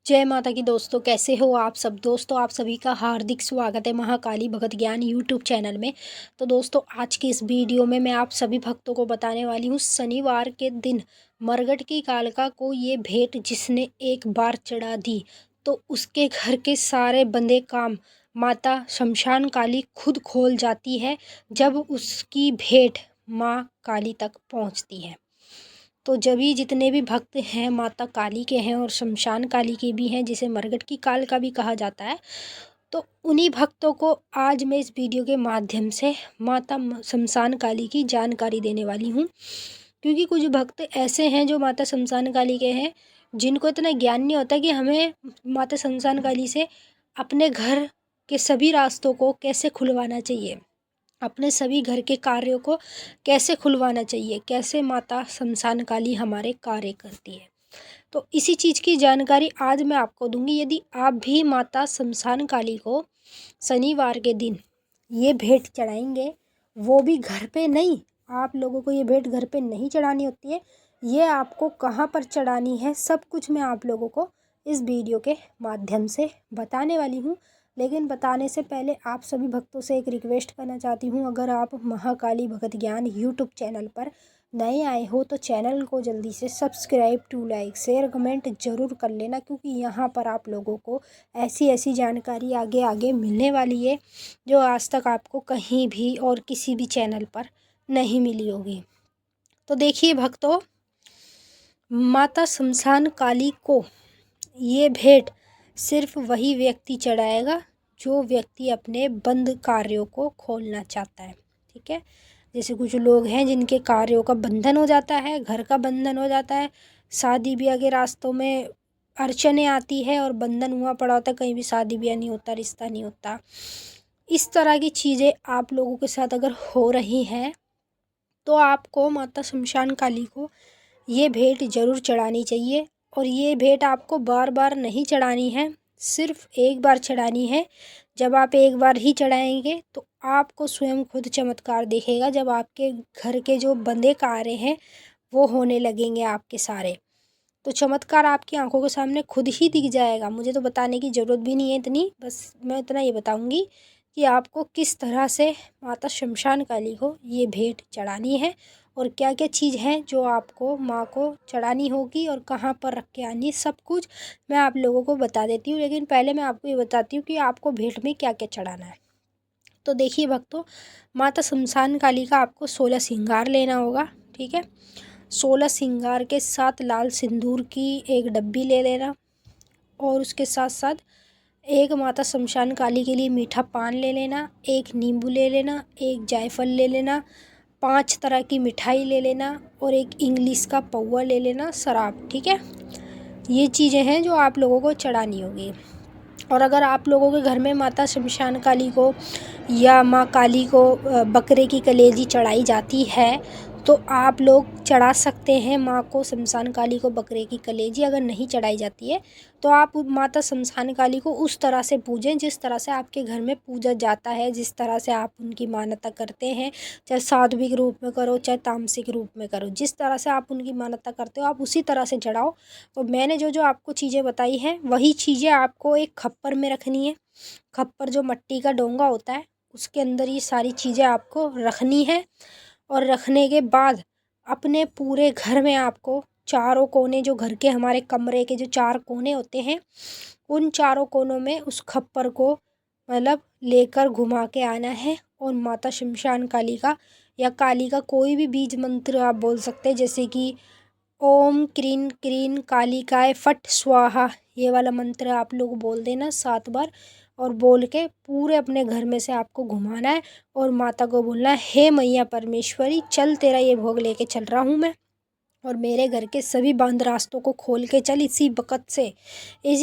जय माता की दोस्तों, कैसे हो आप सब। दोस्तों, आप सभी का हार्दिक स्वागत है महाकाली भगत ज्ञान यूट्यूब चैनल में। तो दोस्तों, आज की इस वीडियो में मैं आप सभी भक्तों को बताने वाली हूँ शनिवार के दिन मरघट की कालिका को ये भेंट जिसने एक बार चढ़ा दी तो उसके घर के सारे बंदे काम माता शमशान काली खुद खोल जाती है जब उसकी भेंट माँ काली तक पहुँचती है। तो जब भी जितने भी भक्त हैं माता काली के हैं और शमशान काली के भी हैं, जिसे मरघट की काल का भी कहा जाता है, तो उन्हीं भक्तों को आज मैं इस वीडियो के माध्यम से माता शमशान काली की जानकारी देने वाली हूँ। क्योंकि कुछ भक्त ऐसे हैं जो माता शमशान काली के हैं, जिनको इतना ज्ञान नहीं होता कि हमें माता शमशान काली से अपने घर के सभी रास्तों को कैसे खुलवाना चाहिए, अपने सभी घर के कार्यों को कैसे खुलवाना चाहिए, कैसे माता शमशान काली हमारे कार्य करती है। तो इसी चीज़ की जानकारी आज मैं आपको दूंगी। यदि आप भी माता शमशान काली को शनिवार के दिन ये भेंट चढ़ाएंगे, वो भी घर पे नहीं, आप लोगों को ये भेंट घर पे नहीं चढ़ानी होती है, ये आपको कहाँ पर चढ़ानी है, सब कुछ मैं आप लोगों को इस वीडियो के माध्यम से बताने वाली हूँ। लेकिन बताने से पहले आप सभी भक्तों से एक रिक्वेस्ट करना चाहती हूँ, अगर आप महाकाली भगत ज्ञान यूट्यूब चैनल पर नए आए हो तो चैनल को जल्दी से subscribe to like share comment ज़रूर कर लेना, क्योंकि यहाँ पर आप लोगों को ऐसी ऐसी जानकारी आगे आगे मिलने वाली है जो आज तक आपको कहीं भी और किसी भी चैनल पर नहीं मिली होगी। तो देखिए भक्तों, माता शमशान काली को ये भेंट सिर्फ वही व्यक्ति चढ़ाएगा जो व्यक्ति अपने बंद कार्यों को खोलना चाहता है। ठीक है, जैसे कुछ लोग हैं जिनके कार्यों का बंधन हो जाता है, घर का बंधन हो जाता है, शादी ब्याह के रास्तों में अड़चने आती है और बंधन हुआ पड़ा होता है, कहीं भी शादी ब्याह नहीं होता, रिश्ता नहीं होता। इस तरह की चीज़ें आप लोगों के साथ अगर हो रही हैं तो आपको माता शमशान काली को ये भेंट ज़रूर चढ़ानी चाहिए। और ये भेंट आपको बार बार नहीं चढ़ानी है, सिर्फ एक बार चढ़ानी है। जब आप एक बार ही चढ़ाएंगे तो आपको स्वयं खुद चमत्कार दिखेगा, जब आपके घर के जो बंदे कार्य हैं वो होने लगेंगे आपके सारे। तो चमत्कार आपकी आंखों के सामने खुद ही दिख जाएगा। मुझे तो बताने की ज़रूरत भी नहीं है इतनी, बस मैं इतना ये बताऊंगी कि आपको किस तरह से माता शमशान काली को ये भेंट चढ़ानी है और क्या क्या चीज़ है जो आपको माँ को चढ़ानी होगी और कहाँ पर रख के आनी है, सब कुछ मैं आप लोगों को बता देती हूँ। लेकिन पहले मैं आपको ये बताती हूँ कि आपको भेंट में क्या क्या चढ़ाना है। तो देखिए भक्तों, माता शमशान काली का आपको 16 श्रृंगार लेना होगा। ठीक है, 16 श्रृंगार के साथ लाल सिंदूर की एक डब्बी ले लेना और उसके साथ साथ एक माता शमशान काली के लिए मीठा पान ले लेना, एक नींबू ले लेना, एक जायफल ले लेना, 5 तरह की मिठाई ले लेना और एक इंग्लिश का पौवा ले लेना, शराब। ठीक है, ये चीज़ें हैं जो आप लोगों को चढ़ानी होगी। और अगर आप लोगों के घर में माता शमशान काली को या माँ काली को बकरे की कलेजी चढ़ाई जाती है तो आप लोग चढ़ा सकते हैं माँ को शमशान काली को बकरे की कलेजी। अगर नहीं चढ़ाई जाती है तो आप माता शमशान काली को उस तरह से पूजें जिस तरह से आपके घर में पूजा जाता है, जिस तरह से आप उनकी मान्यता करते हैं, चाहे सात्विक रूप में करो चाहे तामसिक रूप में करो, जिस तरह से आप उनकी मान्यता करते हो आप उसी तरह से चढ़ाओ। तो मैंने जो जो आपको चीज़ें बताई हैं वही चीज़ें आपको एक खप्पर में रखनी है। खप्पर जो मिट्टी का डोंगा होता है उसके अंदर ये सारी चीज़ें आपको रखनी है। और रखने के बाद अपने पूरे घर में आपको चारों कोने, जो घर के हमारे कमरे के जो 4 कोने होते हैं, उन चारों कोनों में उस खप्पर को मतलब लेकर घुमा के आना है और माता शमशान काली का या काली का कोई भी बीज मंत्र आप बोल सकते हैं, जैसे कि ओम क्रीं क्रीं कालिकाय फट स्वाहा, ये वाला मंत्र आप लोग बोल देना 7 बार और बोल के पूरे अपने घर में से आपको घुमाना है और माता को बोलना है, हे मैया परमेश्वरी चल, तेरा ये भोग लेके चल रहा हूँ मैं और मेरे घर के सभी बंद रास्तों को खोल के चल। इसी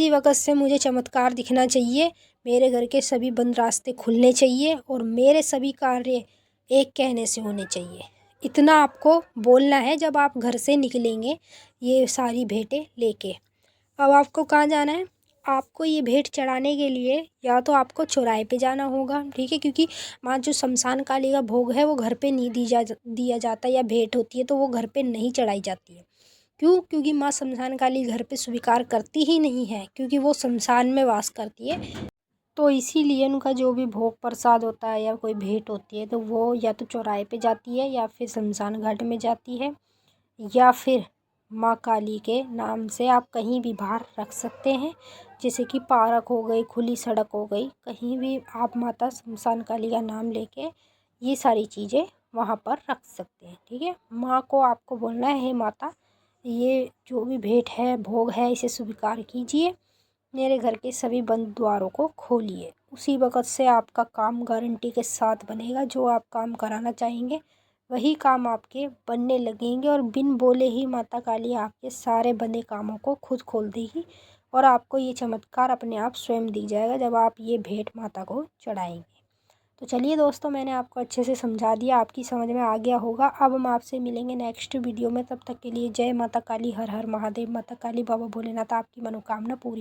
वक्त से मुझे चमत्कार दिखना चाहिए, मेरे घर के सभी बंद रास्ते खुलने चाहिए और मेरे सभी कार्य एक कहने से होने चाहिए। इतना आपको बोलना है जब आप घर से निकलेंगे ये सारी भेंटें लेके। अब आपको कहाँ जाना है, आपको ये भेंट चढ़ाने के लिए या तो आपको चौराहे पे जाना होगा। ठीक है, क्योंकि माँ जो शमशान काली का भोग है वो घर पे नहीं दिया जाता, या भेंट होती है तो वो घर पे नहीं चढ़ाई जाती है, क्यों? क्योंकि माँ शमशान काली घर पे स्वीकार करती ही नहीं है, क्योंकि वो शमशान में वास करती है। तो इसीलिए उनका जो भी भोग प्रसाद होता है या कोई भेंट होती है तो वो या तो चौराहे पे जाती है या फिर शमशान घाट में जाती है, या फिर माँ काली के नाम से आप कहीं भी बाहर रख सकते हैं। जैसे कि पार्क हो गई, खुली सड़क हो गई, कहीं भी आप माता शमशान काली का नाम लेके ये सारी चीज़ें वहाँ पर रख सकते हैं। ठीक है, माँ को आपको बोलना है, हे माता, ये जो भी भेंट है, भोग है, इसे स्वीकार कीजिए, मेरे घर के सभी बंद द्वारों को खोलिए। उसी वक़्त से आपका काम गारंटी के साथ बनेगा। जो आप काम कराना चाहेंगे वही काम आपके बनने लगेंगे, और बिन बोले ही माता काली आपके सारे बंधे कामों को खुद खोल देगी, और आपको ये चमत्कार अपने आप स्वयं दिख जाएगा जब आप ये भेंट माता को चढ़ाएंगे। तो चलिए दोस्तों, मैंने आपको अच्छे से समझा दिया, आपकी समझ में आ गया होगा। अब हम आपसे मिलेंगे नेक्स्ट वीडियो में, तब तक के लिए जय माता काली, हर हर महादेव। माता काली, बाबा भोलेनाथ आपकी मनोकामना पूरी